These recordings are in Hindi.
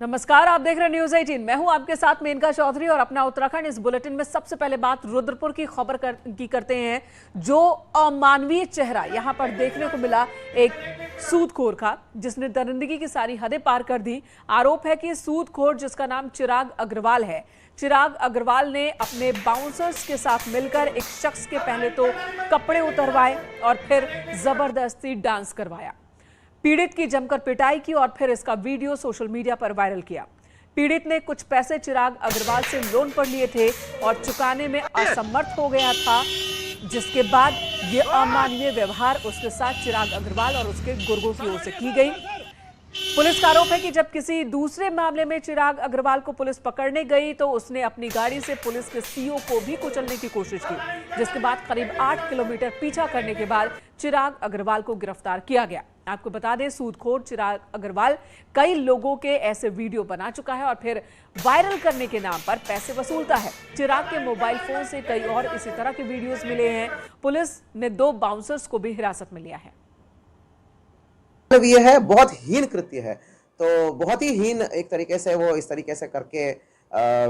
नमस्कार, आप देख रहे हैं न्यूज 18। मैं हूं आपके साथ मेनका चौधरी और अपना उत्तराखंड इस बुलेटिन में सबसे पहले बात रुद्रपुर की खबर की करते हैं। जो अमानवीय चेहरा यहां पर देखने को मिला एक सूदखोर का, जिसने दरिंदगी की सारी हदें पार कर दी। आरोप है कि सूदखोर, जिसका नाम चिराग अग्रवाल है, चिराग अग्रवाल ने अपने बाउंसर्स के साथ मिलकर एक शख्स के पहले तो कपड़े उतरवाए और फिर जबरदस्ती डांस करवाया। पीड़ित की जमकर पिटाई की और फिर इसका वीडियो सोशल मीडिया पर वायरल किया। पीड़ित ने कुछ पैसे चिराग अग्रवाल से लोन पर लिए थे और चुकाने में असमर्थ हो गया था, जिसके बाद ये अमानवीय व्यवहार उसके साथ चिराग अग्रवाल और उसके गुर्गों की ओर से की गई। पुलिस का आरोप है कि जब किसी दूसरे मामले में चिराग अग्रवाल को पुलिस पकड़ने गई तो उसने अपनी गाड़ी से पुलिस के सीओ को भी कुचलने की कोशिश की, जिसके बाद करीब 8 किलोमीटर पीछा करने के बाद चिराग अग्रवाल को गिरफ्तार किया गया। आपको बता दें, सूदखोर चिराग अग्रवाल कई लोगों के ऐसे वीडियो बना चुका है और फिर वायरल करने के नाम पर पैसे वसूलता है। चिराग के मोबाइल फोन से कई और इसी तरह के वीडियोस मिले हैं। पुलिस ने 2 बाउंसर्स को भी हिरासत में लिया है। ये है बहुत हीन कृत्य है, तो बहुत ही हीन एक तरीके से वो इस तरीके से करके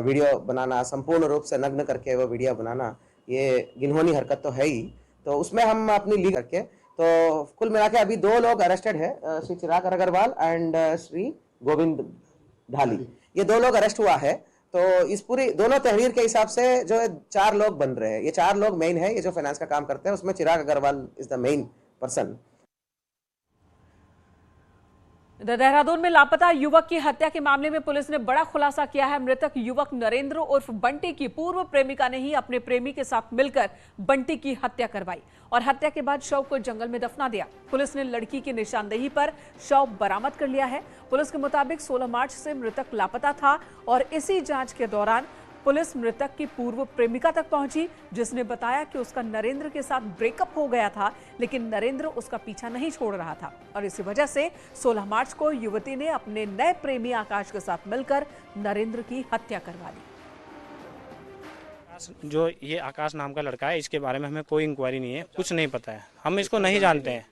वीडियो बनाना, संपूर्ण रूप से नग्न करके वो वीडियो बनाना, ये घिनौनी हरकत तो है ही। तो उसमें हम अपनी लीड करके, तो कुल मिला के अभी 2 लोग अरेस्टेड है, श्री चिराग अग्रवाल एंड श्री गोविंद ढाली, ये 2 लोग अरेस्ट हुआ है। तो इस पूरी दोनों तहरीर के हिसाब से जो 4 लोग बन रहे हैं, ये 4 लोग मेन है, ये जो फाइनेंस का काम करते हैं उसमें Chirag Agarwal is the main person. Dehradun में लापता युवक की हत्या के मामले में पुलिस ने बड़ा खुलासा किया है। मृतक युवक नरेंद्र उर्फ बंटी की पूर्व प्रेमिका ने ही अपने प्रेमी के साथ मिलकर बंटी की हत्या करवाई और हत्या के बाद शव को जंगल में दफना दिया। पुलिस ने लड़की की निशानदेही पर शव बरामद कर लिया है। पुलिस के मुताबिक 16 मार्च से मृतक लापता था और इसी जांच के दौरान पुलिस मृतक की पूर्व प्रेमिका तक पहुंची, जिसने बताया कि उसका नरेंद्र के साथ ब्रेकअप हो गया था, लेकिन नरेंद्र उसका पीछा नहीं छोड़ रहा था और इसी वजह से 16 मार्च को युवती ने अपने नए प्रेमी आकाश के साथ मिलकर नरेंद्र की हत्या करवा दी। जो ये आकाश नाम का लड़का है, इसके बारे में हमें कोई इंक्वायरी नहीं है, कुछ नहीं पता है, हम इसको नहीं जानते हैं।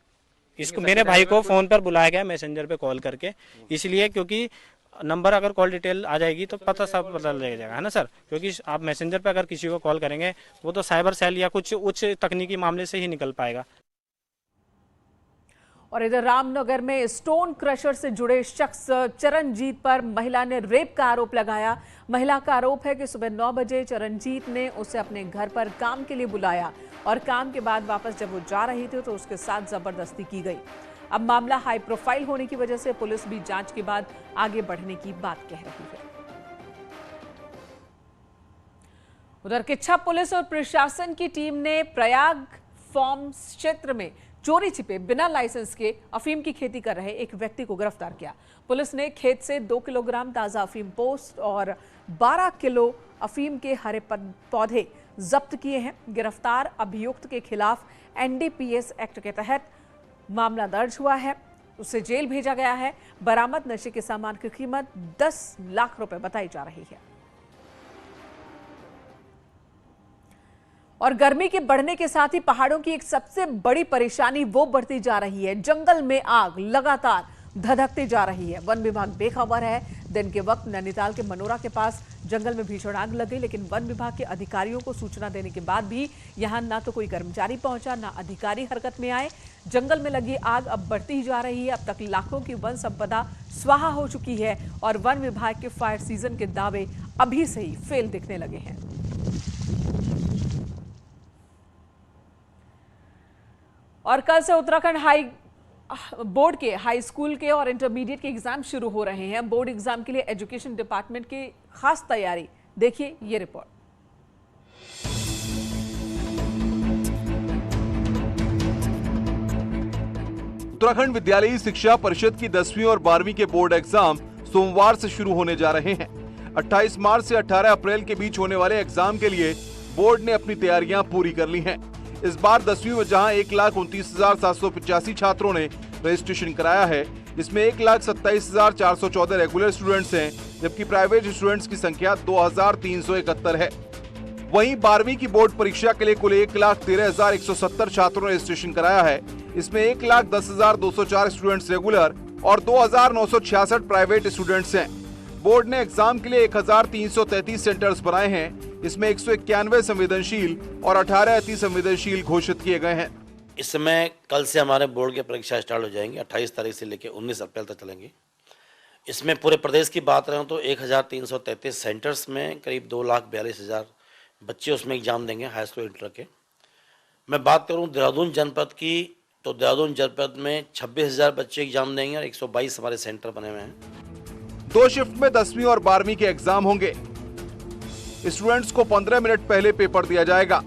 इसको मेरे भाई को फोन पर बुलाया गया मैसेंजर पे कॉल करके, इसलिए क्योंकि नंबर अगर कॉल डिटेल आ जाएगी तो सब पता लग जाएगा, है ना सर। क्योंकि आप मैसेंजर पे अगर किसी को कॉल करेंगे वो तो साइबर सेल या कुछ उच्च तकनीकी मामले से ही निकल पाएगा। और इधर रामनगर में स्टोन क्रशर से जुड़े शख्स चरणजीत पर महिला ने रेप का आरोप लगाया। महिला का आरोप है कि सुबह 9 बजे चरणजीत ने उसे अपने घर पर काम के लिए बुलाया और काम के बाद वापस जब वो जा रही थी तो उसके साथ जबरदस्ती की गई। अब मामला हाई प्रोफाइल होने की वजह से पुलिस भी जांच के बाद आगे बढ़ने की बात कह रही है। उधर किच्छा पुलिस और प्रशासन की टीम ने प्रयाग फार्म क्षेत्र में चोरी छिपे बिना लाइसेंस के अफीम की खेती कर रहे एक व्यक्ति को गिरफ्तार किया। पुलिस ने खेत से 2 किलोग्राम ताजा अफीम पोस्ट और 12 किलो अफीम के हरे पौधे जब्त किए हैं। गिरफ्तार अभियुक्त के खिलाफ NDPS एक्ट के तहत मामला दर्ज हुआ है, उसे जेल भेजा गया है। बरामद नशे के सामान की कीमत 10 लाख रुपए बताई जा रही है। और गर्मी के बढ़ने के साथ ही पहाड़ों की एक सबसे बड़ी परेशानी वो बढ़ती जा रही है। जंगल में आग लगातार धधकती जा रही है। वन विभाग बेखबर है। दिन के वक्त नैनीताल के मनोरा के पास जंगल में भीषण आग लग गई, लेकिन वन विभाग के अधिकारियों को सूचना देने के बाद भी यहां ना तो कोई कर्मचारी पहुंचा, ना अधिकारी हरकत में आए। जंगल में लगी आग अब बढ़ती ही जा रही है। अब तक लाखों की वन संपदा स्वाहा हो चुकी है और वन विभाग के फायर सीजन के दावे अभी से ही फेल दिखने लगे हैं। और कल से उत्तराखंड हाई बोर्ड के हाई स्कूल के और इंटरमीडिएट के एग्जाम शुरू हो रहे हैं। बोर्ड एग्जाम के लिए एजुकेशन डिपार्टमेंट की खास तैयारी, देखिए ये रिपोर्ट। उत्तराखंड विद्यालयी शिक्षा परिषद की 10वीं और 12वीं के बोर्ड एग्जाम सोमवार से शुरू होने जा रहे हैं। 28 मार्च से 18 अप्रैल के बीच होने वाले एग्जाम के लिए बोर्ड ने अपनी तैयारियां पूरी कर ली हैं। इस बार 10वीं में जहां 1,29,785 छात्रों ने रजिस्ट्रेशन कराया है, इसमें 1,27,414 रेगुलर स्टूडेंट्स हैं, जबकि प्राइवेट स्टूडेंट्स की संख्या 2,371 है। वहीं 12वीं की बोर्ड परीक्षा के लिए कुल 1,13,170 छात्रों ने रजिस्ट्रेशन कराया है। इसमें 1,10,204 स्टूडेंट्स रेगुलर और 2,966 प्राइवेट स्टूडेंट्स हैं। बोर्ड ने एग्जाम के लिए 1333 सेंटर्स बनाए हैं। इसमें 191 संवेदनशील और 18 अति संवेदनशील घोषित किए गए हैं। इस समय कल से हमारे बोर्ड की परीक्षा स्टार्ट हो जाएंगी। 28 तारीख से लेकर 19 अप्रैल तक चलेंगी। इसमें पूरे प्रदेश की बात रहे तो 1333 सेंटर्स में करीब 2,42,000 बच्चे उसमें एग्जाम देंगे, हाई स्कूल इंटर के। मैं बात करूं देहरादून जनपद की तो देहरादून जनपद में 26,000 बच्चे एग्जाम देंगे और 122 हमारे सेंटर बने हुए हैं। 2 शिफ्ट में 10वीं और 12वीं के एग्जाम होंगे। स्टूडेंट्स को 15 मिनट पहले पेपर दिया जाएगा।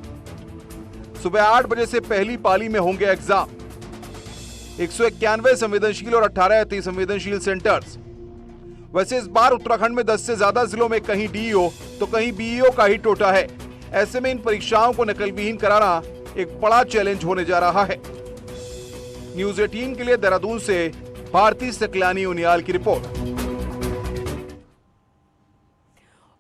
सुबह 8 बजे से पहली पाली में होंगे एग्जाम। 191 संवेदनशील और 18 अति संवेदनशील सेंटर्स। वैसे इस बार उत्तराखंड में 10 से ज्यादा जिलों में कहीं डीईओ तो कहीं बीईओ का ही टोटा है। ऐसे में इन परीक्षाओं को नकलविहीन कराना एक बड़ा चैलेंज होने जा रहा है। न्यूज़ 18 के लिए देहरादून से भारती सकलानी उनियाल की रिपोर्ट।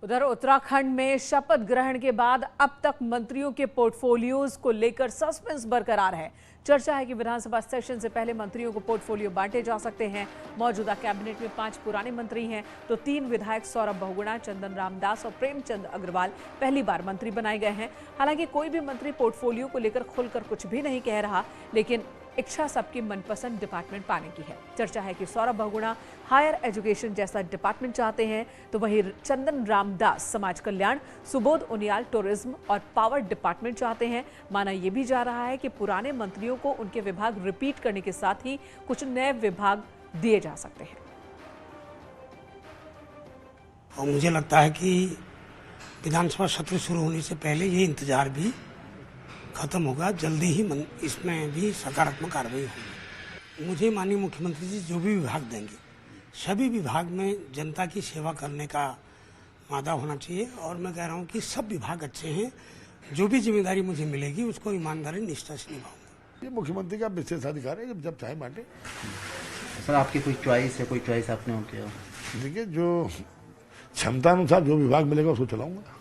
उधर उत्तराखंड में शपथ ग्रहण के बाद अब तक मंत्रियों के पोर्टफोलियोज को लेकर सस्पेंस बरकरार है। चर्चा है कि विधानसभा सेशन से पहले मंत्रियों को पोर्टफोलियो बांटे जा सकते हैं। मौजूदा कैबिनेट में 5 पुराने मंत्री हैं तो 3 विधायक सौरभ बहुगुणा, चंदन रामदास और प्रेमचंद अग्रवाल पहली बार मंत्री बनाए गए हैं। हालांकि कोई भी मंत्री पोर्टफोलियो को लेकर खुलकर कुछ भी नहीं कह रहा, लेकिन इच्छा सबकी मनपसंद डिपार्टमेंट पाने की है। चर्चा है कि सौरभ बहुगुणा हायर एजुकेशन जैसा डिपार्टमेंट चाहते हैं तो वहीं चंदन रामदास समाज कल्याण, सुबोध उनियाल टूरिज्म और पावर डिपार्टमेंट चाहते हैं। माना यह भी जा रहा है कि पुराने मंत्रियों को उनके विभाग रिपीट करने के साथ ही कुछ नए विभाग दिए जा सकते हैं। और मुझे लगता है कि विधानसभा सत्र शुरू होने से पहले ये इंतजार भी खत्म होगा। जल्दी ही इसमें भी सकारात्मक कार्रवाई होगी। मुझे माननीय मुख्यमंत्री जी जो भी विभाग देंगे, सभी विभाग में जनता की सेवा करने का वादा होना चाहिए। और मैं कह रहा हूँ कि सब विभाग अच्छे हैं। जो भी जिम्मेदारी मुझे मिलेगी उसको ईमानदारी निष्ठा से निभाऊंगा। ये मुख्यमंत्री का विशेष अधिकार है, जब चाहे बांटे। सर आपकी कोई चॉइस है, कोई चॉइस आपने हो क्या? देखिए, जो क्षमता अनुसार जो विभाग मिलेगा उसको चलाऊंगा।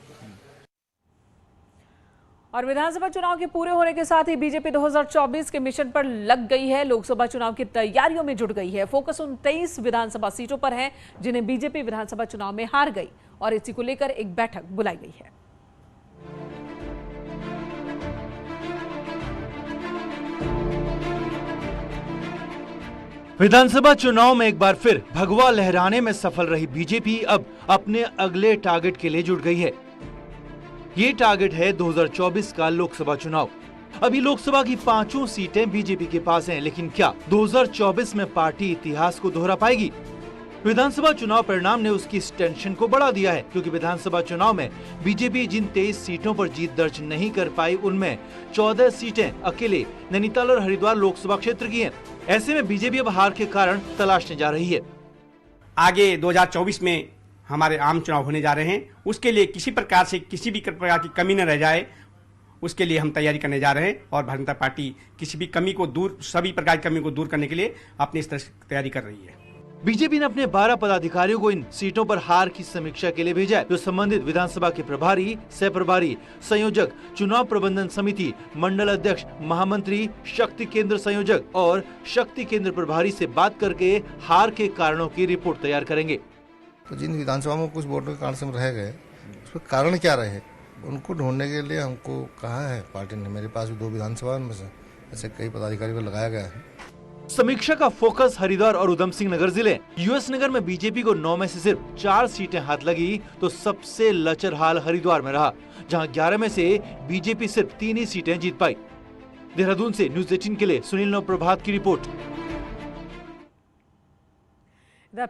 और विधानसभा चुनाव के पूरे होने के साथ ही बीजेपी 2024 के मिशन पर लग गई है। लोकसभा चुनाव की तैयारियों में जुट गई है। फोकस उन 23 विधानसभा सीटों पर है जिन्हें बीजेपी विधानसभा चुनाव में हार गई और इसी को लेकर एक बैठक बुलाई गई है। विधानसभा चुनाव में एक बार फिर भगवा लहराने में सफल रही बीजेपी अब अपने अगले टारगेट के लिए जुट गई है। ये टारगेट है 2024 का लोकसभा चुनाव। अभी लोकसभा की 5 सीटें बीजेपी के पास हैं, लेकिन क्या 2024 में पार्टी इतिहास को दोहरा पाएगी? विधानसभा चुनाव परिणाम ने उसकी इस टेंशन को बढ़ा दिया है, क्योंकि विधानसभा चुनाव में बीजेपी जिन 23 सीटों पर जीत दर्ज नहीं कर पाई, उनमें 14 सीटें अकेले नैनीताल और हरिद्वार लोकसभा क्षेत्र की हैं। ऐसे में बीजेपी अब हार के कारण तलाशने जा रही है। आगे 2024 में हमारे आम चुनाव होने जा रहे हैं। उसके लिए किसी प्रकार से किसी भी प्रकार की कमी न रह जाए, उसके लिए हम तैयारी करने जा रहे हैं। और भारतीय जनता पार्टी किसी भी कमी को दूर, सभी प्रकार की कमी को दूर करने के लिए अपनी इस तरह से तैयारी कर रही है। बीजेपी ने अपने 12 पदाधिकारियों को इन सीटों पर हार की समीक्षा के लिए भेजा है, जो संबंधित विधानसभा के प्रभारी, सह प्रभारी, संयोजक, चुनाव प्रबंधन समिति, मंडल अध्यक्ष, महामंत्री, शक्ति केंद्र संयोजक और शक्ति केंद्र प्रभारी से बात करके हार के कारणों की रिपोर्ट तैयार करेंगे। तो जिन विधानसभा में कुछ वोटों के कारण से रह गए, उसके कारण क्या रहे, उनको ढूंढने के लिए हमको कहा है पार्टी ने। मेरे पास भी 2 विधानसभा में से ऐसे कई पदाधिकारियों को लगाया गया है। समीक्षा का फोकस हरिद्वार और उधम सिंह नगर जिले। यूएस नगर में बीजेपी को 9 में से सिर्फ 4 सीटें हाथ लगी, तो सबसे लचर हाल हरिद्वार में रहा, जहां 11 में से बीजेपी सिर्फ 3 ही सीटें जीत पाई। देहरादून से न्यूज़ 18 के लिए सुनील नवप्रभात की रिपोर्ट।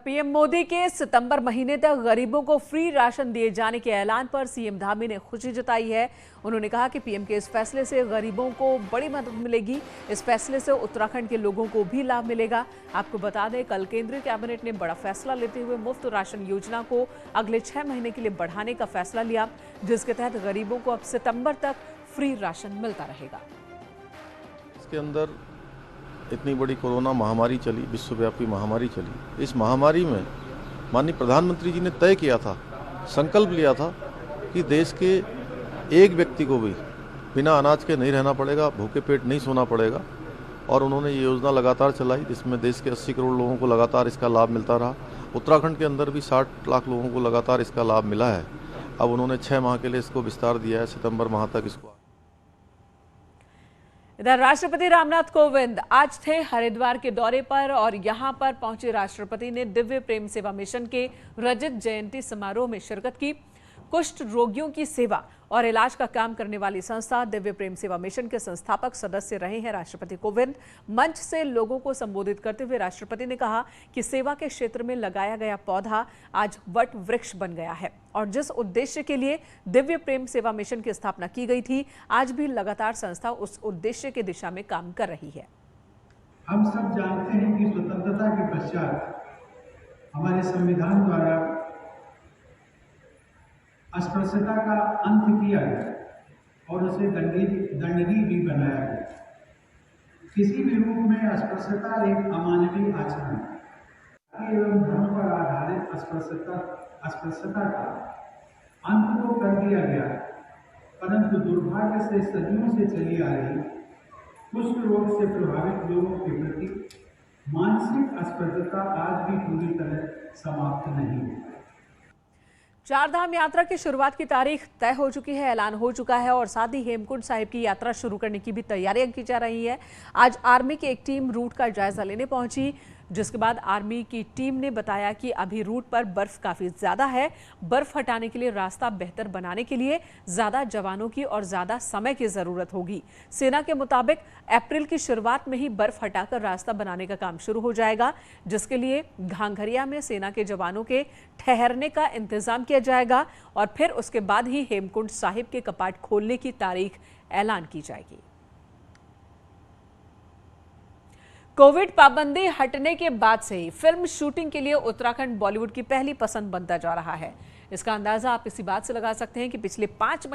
पीएम मोदी के सितंबर महीने तक गरीबों को फ्री राशन दिए जाने के ऐलान पर सीएम धामी ने खुशी जताई है। उन्होंने कहा कि पीएम के इस फैसले से गरीबों को बड़ी मदद मिलेगी। इस फैसले से उत्तराखंड के लोगों को भी लाभ मिलेगा। आपको बता दें, कल केंद्रीय कैबिनेट ने बड़ा फैसला लेते हुए मुफ्त राशन योजना को अगले 6 महीने के लिए बढ़ाने का फैसला लिया, जिसके तहत गरीबों को अब सितंबर तक फ्री राशन मिलता रहेगा। इसके अंदर इतनी बड़ी कोरोना महामारी चली, विश्वव्यापी महामारी चली। इस महामारी में माननीय प्रधानमंत्री जी ने तय किया था, संकल्प लिया था कि देश के एक व्यक्ति को भी बिना अनाज के नहीं रहना पड़ेगा, भूखे पेट नहीं सोना पड़ेगा। और उन्होंने ये योजना लगातार चलाई जिसमें देश के 80 करोड़ लोगों को लगातार इसका लाभ मिलता रहा। उत्तराखंड के अंदर भी 60 लाख लोगों को लगातार इसका लाभ मिला है। अब उन्होंने 6 माह के लिए इसको विस्तार दिया है, सितंबर माह तक इसको। इधर राष्ट्रपति रामनाथ कोविंद आज थे हरिद्वार के दौरे पर और यहां पर पहुंचे राष्ट्रपति ने दिव्य प्रेम सेवा मिशन के रजत जयंती समारोह में शिरकत की। कुष्ठ रोगियों की सेवा और इलाज का काम करने वाली संस्था दिव्य प्रेम सेवा मिशन के संस्थापक सदस्य रहे हैं राष्ट्रपति कोविंद। मंच से लोगों को संबोधित करते हुए राष्ट्रपति ने कहा कि सेवा के क्षेत्र में लगाया गया पौधा आज वट वृक्ष बन गया है और जिस उद्देश्य के लिए दिव्य प्रेम सेवा मिशन की स्थापना की गई थी, आज भी लगातार संस्था उस उद्देश्य की दिशा में काम कर रही है। हम सब जानते हैं कि स्वतंत्रता के पश्चात हमारे संविधान द्वारा अस्पृश्यता का अंत किया गया और उसे दंडनीय भी बनाया गया। किसी भी रूप में अस्पृश्यता एक अमानवीय आचरण है एवं धर्म पर आधारित अस्पृश्यता का अंत तो कर दिया गया, परंतु दुर्भाग्य से सदियों से चली आ रही कुष्ठ रोग से प्रभावित लोगों के प्रति मानसिक अस्पृश्यता आज भी पूरी तरह समाप्त नहीं हुई। चारधाम यात्रा की शुरुआत की तारीख तय हो चुकी है, ऐलान हो चुका है और साथ ही हेमकुंड साहिब की यात्रा शुरू करने की भी तैयारियां की जा रही है। आज आर्मी की एक टीम रूट का जायजा लेने पहुंची, जिसके बाद आर्मी की टीम ने बताया कि अभी रूट पर बर्फ काफी ज्यादा है। बर्फ हटाने के लिए रास्ता बेहतर बनाने के लिए ज्यादा जवानों की और ज्यादा समय की जरूरत होगी। सेना के मुताबिक अप्रैल की शुरुआत में ही बर्फ हटाकर रास्ता बनाने का काम शुरू हो जाएगा, जिसके लिए घांघरिया में सेना के जवानों के ठहरने का इंतजाम किया जाएगा और फिर उसके बाद ही हेमकुंड साहिब के कपाट खोलने की तारीख ऐलान की जाएगी। कोविड पाबंदी हटने के बाद से ही फिल्म शूटिंग के लिए उत्तराखंड बॉलीवुड की पहली पसंद बनता जा रहा है। इसका अंदाजा आप इसी बात से लगा सकते हैं कि पिछले 3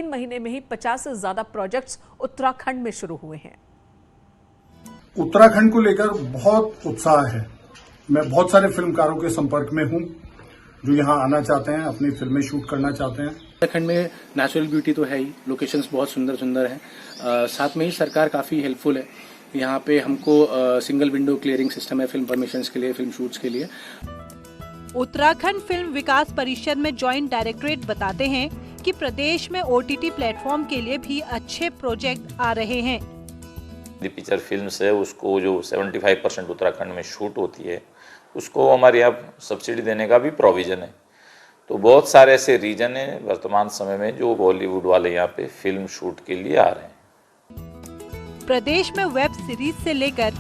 महीने में ही 50 से ज्यादा प्रोजेक्ट्स उत्तराखंड में शुरू हुए हैं। उत्तराखंड को लेकर बहुत उत्साह है। मैं बहुत सारे फिल्मकारों के संपर्क में हूं जो यहां आना चाहते हैं, अपनी फिल्में शूट करना चाहते हैं। उत्तराखंड में नेचुरल ब्यूटी तो है ही, लोकेशंस बहुत सुंदर सुंदर हैं, साथ में ही सरकार काफी हेल्पफुल है। यहाँ पे हमको सिंगल विंडो क्लियरिंग सिस्टम है फिल्म परमिशंस के लिए, फिल्म शूट्स के लिए। उत्तराखंड फिल्म विकास परिषद में जॉइंट डायरेक्टरेट बताते हैं कि प्रदेश में OTT प्लेटफॉर्म के लिए भी अच्छे प्रोजेक्ट आ रहे हैं। पिक्चर फिल्म्स है उसको जो 75% उत्तराखंड में शूट होती है उसको हमारे यहाँ सब्सिडी देने का भी प्रोविजन है। तो बहुत सारे ऐसे रीजन है वर्तमान समय में जो बॉलीवुड वाले यहाँ पे फिल्म शूट के लिए आ रहे हैं। प्रदेश में वेब सीरीज से लेकर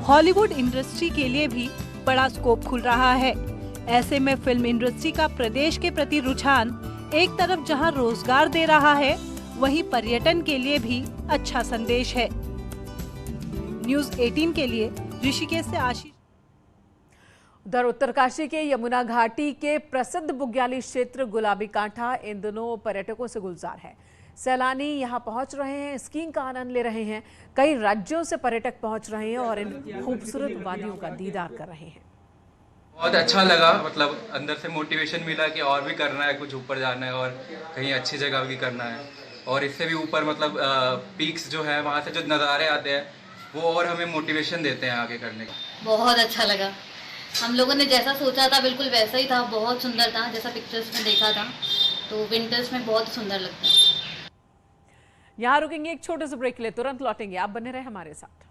हॉलीवुड इंडस्ट्री के लिए भी बड़ा स्कोप खुल रहा है। ऐसे में फिल्म इंडस्ट्री का प्रदेश के प्रति रुझान एक तरफ जहां रोजगार दे रहा है, वहीं पर्यटन के लिए भी अच्छा संदेश है। न्यूज़ 18 के लिए ऋषिकेश से आशीष। उधर उत्तरकाशी के यमुना घाटी के प्रसिद्ध बुग्याली क्षेत्र गुलाबी कांठा इन दिनों पर्यटकों से गुलजार है। सैलानी यहां पहुंच रहे हैं, स्कीइंग का आनंद ले रहे हैं। कई राज्यों से पर्यटक पहुंच रहे हैं और इन खूबसूरत वादियों का दीदार कर रहे हैं। बहुत अच्छा लगा, मतलब अंदर से मोटिवेशन मिला कि और भी करना है, कुछ ऊपर जाना है और कहीं अच्छी जगह भी करना है। और इससे भी ऊपर मतलब पीक्स जो है वहाँ से जो नज़ारे आते हैं वो और हमें मोटिवेशन देते हैं आगे करने का। बहुत अच्छा लगा, हम लोगों ने जैसा सोचा था बिल्कुल वैसा ही था, बहुत सुंदर था जैसा पिक्चर्स में देखा था। तो विंटर्स में बहुत सुंदर लगता है। यहाँ रुकेंगे एक छोटे से ब्रेक के लिए, तुरंत लौटेंगे, आप बने रहे हमारे साथ।